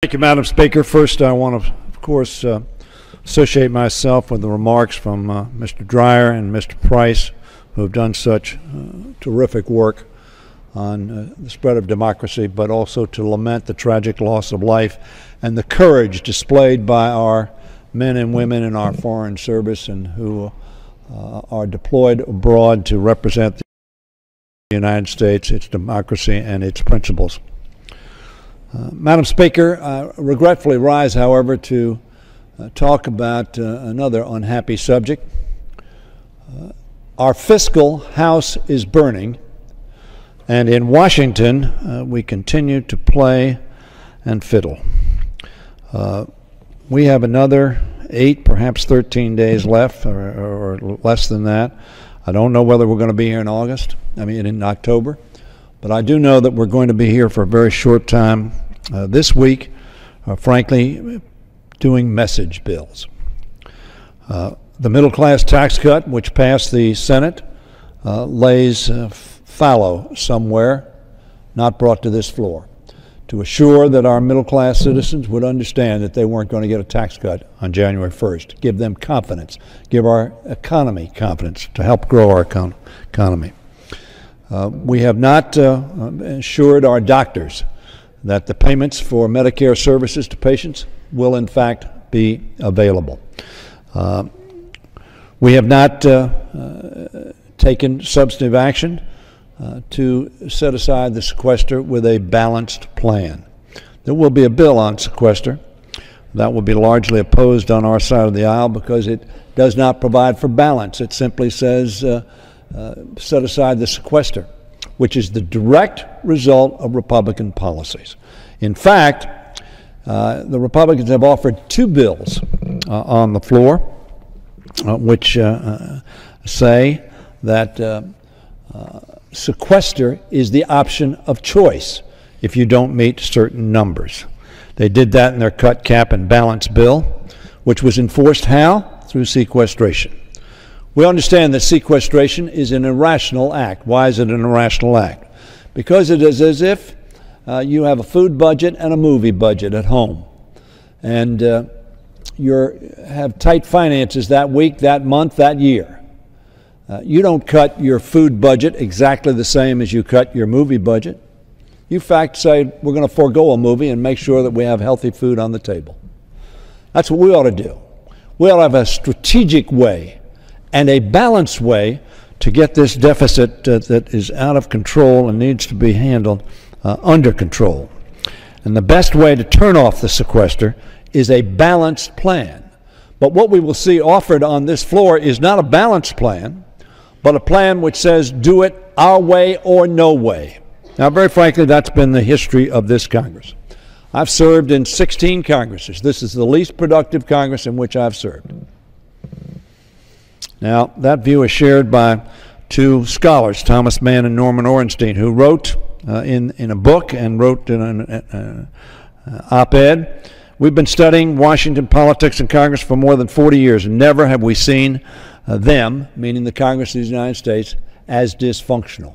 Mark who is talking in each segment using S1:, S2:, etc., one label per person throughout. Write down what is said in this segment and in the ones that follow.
S1: Thank you, Madam Speaker. First, I want to, of course, associate myself with the remarks from Mr. Dreier and Mr. Price, who have done such terrific work on the spread of democracy, but also to lament the tragic loss of life and the courage displayed by our men and women in our foreign service and who are deployed abroad to represent the United States, its democracy, and its principles. Madam Speaker, I regretfully rise, however, to talk about another unhappy subject. Our fiscal house is burning, and in Washington we continue to play and fiddle. We have another 8, perhaps 13 days left, or less than that. I don't know whether we're going to be here in October. But I do know that we're going to be here for a very short time this week, frankly, doing message bills. The middle class tax cut, which passed the Senate, lays fallow somewhere, not brought to this floor, to assure that our middle class citizens would understand that they weren't going to get a tax cut on January 1st, give them confidence, give our economy confidence to help grow our economy. We have not assured our doctors that the payments for Medicare services to patients will in fact be available. We have not taken substantive action to set aside the sequester with a balanced plan. There will be a bill on sequester that will be largely opposed on our side of the aisle because it does not provide for balance. It simply says set aside the sequester, which is the direct result of Republican policies. In fact, the Republicans have offered 2 bills on the floor which say that sequester is the option of choice if you don't meet certain numbers. They did that in their cut, cap, and balance bill, which was enforced how? Through sequestration. We understand that sequestration is an irrational act. Why is it an irrational act? Because it is as if you have a food budget and a movie budget at home, and you have tight finances that week, that month, that year. You don't cut your food budget exactly the same as you cut your movie budget. You, in fact, say we're going to forego a movie and make sure that we have healthy food on the table. That's what we ought to do. We ought to have a strategic way and a balanced way to get this deficit that is out of control and needs to be handled under control. And the best way to turn off the sequester is a balanced plan. But what we will see offered on this floor is not a balanced plan, but a plan which says do it our way or no way. Now, very frankly, that's been the history of this Congress. I've served in 16 Congresses. This is the least productive Congress in which I've served. Now, that view is shared by 2 scholars, Thomas Mann and Norman Ornstein, who wrote in a book and wrote in an op-ed. We've been studying Washington politics and Congress for more than 40 years, and never have we seen them, meaning the Congress of the United States, as dysfunctional.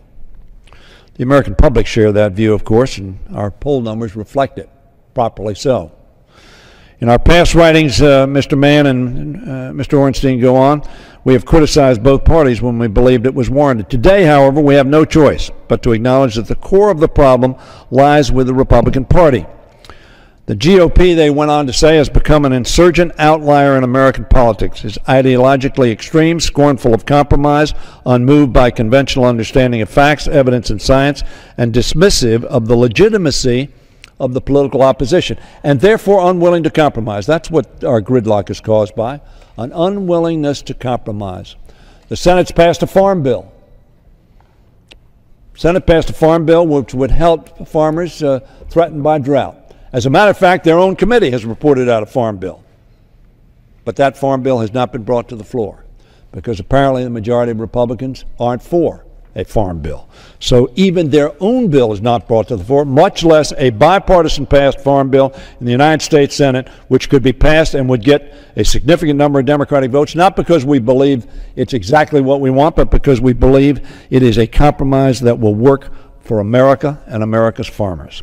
S1: The American public share that view, of course, and our poll numbers reflect it, properly so. In our past writings, Mr. Mann and Mr. Ornstein go on, we have criticized both parties when we believed it was warranted. Today, however, we have no choice but to acknowledge that the core of the problem lies with the Republican Party. The GOP, they went on to say, has become an insurgent outlier in American politics, is ideologically extreme, scornful of compromise, unmoved by conventional understanding of facts, evidence, and science, and dismissive of the legitimacy of the political opposition, and therefore unwilling to compromise. That's what our gridlock is caused by, an unwillingness to compromise. The Senate's passed a farm bill. Senate passed a farm bill which would help farmers threatened by drought. As a matter of fact, their own committee has reported out a farm bill. But that farm bill has not been brought to the floor because apparently the majority of Republicans aren't for a farm bill. So even their own bill is not brought to the floor, much less a bipartisan passed farm bill in the United States Senate, which could be passed and would get a significant number of Democratic votes, not because we believe it's exactly what we want, but because we believe it is a compromise that will work for America and America's farmers.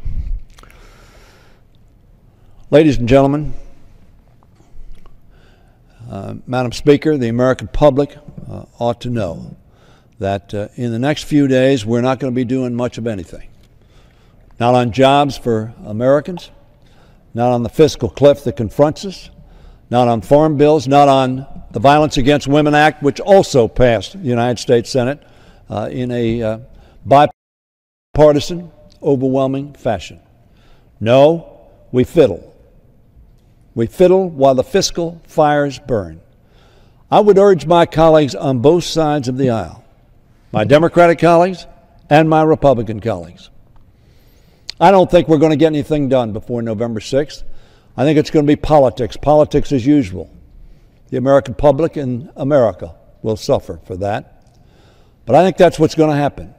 S1: Ladies and gentlemen, Madam Speaker, the American public ought to know that in the next few days we're not going to be doing much of anything. Not on jobs for Americans, not on the fiscal cliff that confronts us, not on farm bills, not on the Violence Against Women Act, which also passed the United States Senate in a bipartisan, overwhelming fashion. No, we fiddle. We fiddle while the fiscal fires burn. I would urge my colleagues on both sides of the aisle, my Democratic colleagues and my Republican colleagues. I don't think we're going to get anything done before November 6th. I think it's going to be politics as usual. The American public and America will suffer for that. But I think that's what's going to happen.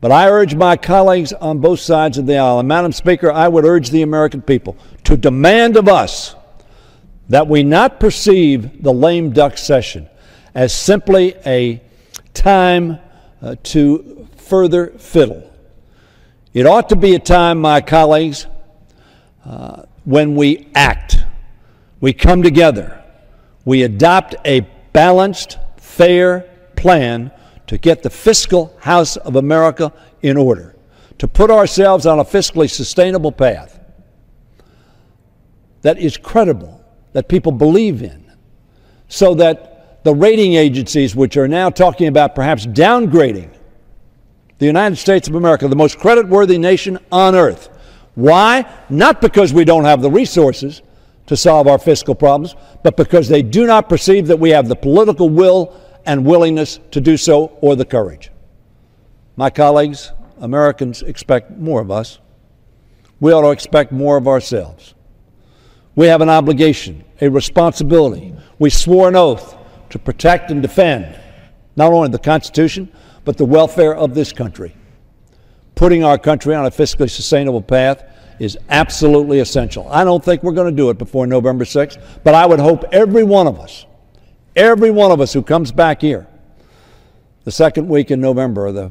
S1: But I urge my colleagues on both sides of the aisle, and Madam Speaker, I would urge the American people to demand of us that we not perceive the lame duck session as simply a time to further fiddle. It ought to be a time, my colleagues, when we act, we come together, we adopt a balanced, fair plan to get the fiscal house of America in order, to put ourselves on a fiscally sustainable path that is credible, that people believe in, so that the rating agencies, which are now talking about perhaps downgrading the United States of America, the most creditworthy nation on earth. Why? Not because we don't have the resources to solve our fiscal problems, but because they do not perceive that we have the political will and willingness to do so, or the courage. My colleagues, Americans expect more of us. We ought to expect more of ourselves. We have an obligation, a responsibility. We swore an oath to protect and defend not only the Constitution, but the welfare of this country. Putting our country on a fiscally sustainable path is absolutely essential. I don't think we're going to do it before November 6th, but I would hope every one of us who comes back here the second week in November, or the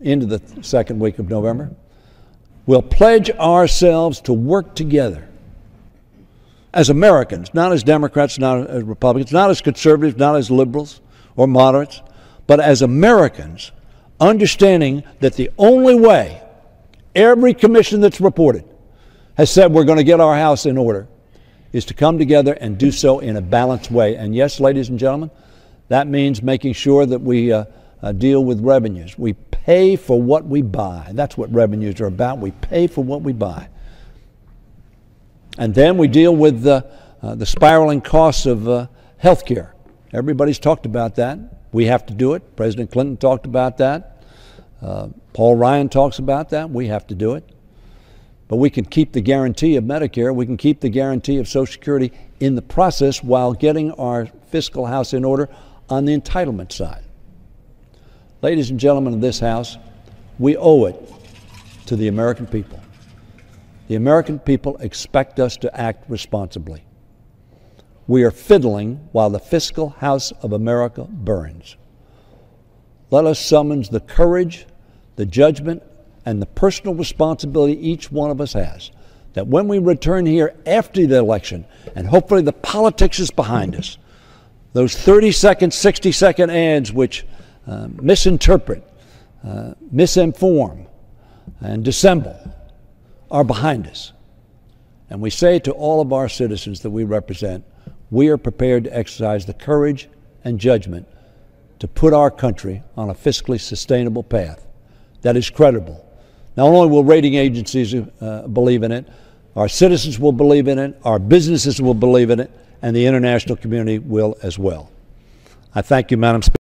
S1: into the second week of November, will pledge ourselves to work together as Americans, not as Democrats, not as Republicans, not as conservatives, not as liberals or moderates, but as Americans, understanding that the only way, every commission that's reported has said we're going to get our house in order, is to come together and do so in a balanced way. And yes, ladies and gentlemen, that means making sure that we deal with revenues. We pay for what we buy. That's what revenues are about. We pay for what we buy. And then we deal with the spiraling costs of health care. Everybody's talked about that. We have to do it. President Clinton talked about that. Paul Ryan talks about that. We have to do it. But we can keep the guarantee of Medicare. We can keep the guarantee of Social Security in the process while getting our fiscal house in order on the entitlement side. Ladies and gentlemen of this House, we owe it to the American people. The American people expect us to act responsibly. We are fiddling while the fiscal house of America burns. Let us summon the courage, the judgment, and the personal responsibility each one of us has, that when we return here after the election, and hopefully the politics is behind us, those 30-second, 60-second ads which misinterpret, misinform, and dissemble are behind us. And we say to all of our citizens that we represent, we are prepared to exercise the courage and judgment to put our country on a fiscally sustainable path that is credible. Not only will rating agencies believe in it, our citizens will believe in it, our businesses will believe in it, and the international community will as well. I thank you, Madam Speaker.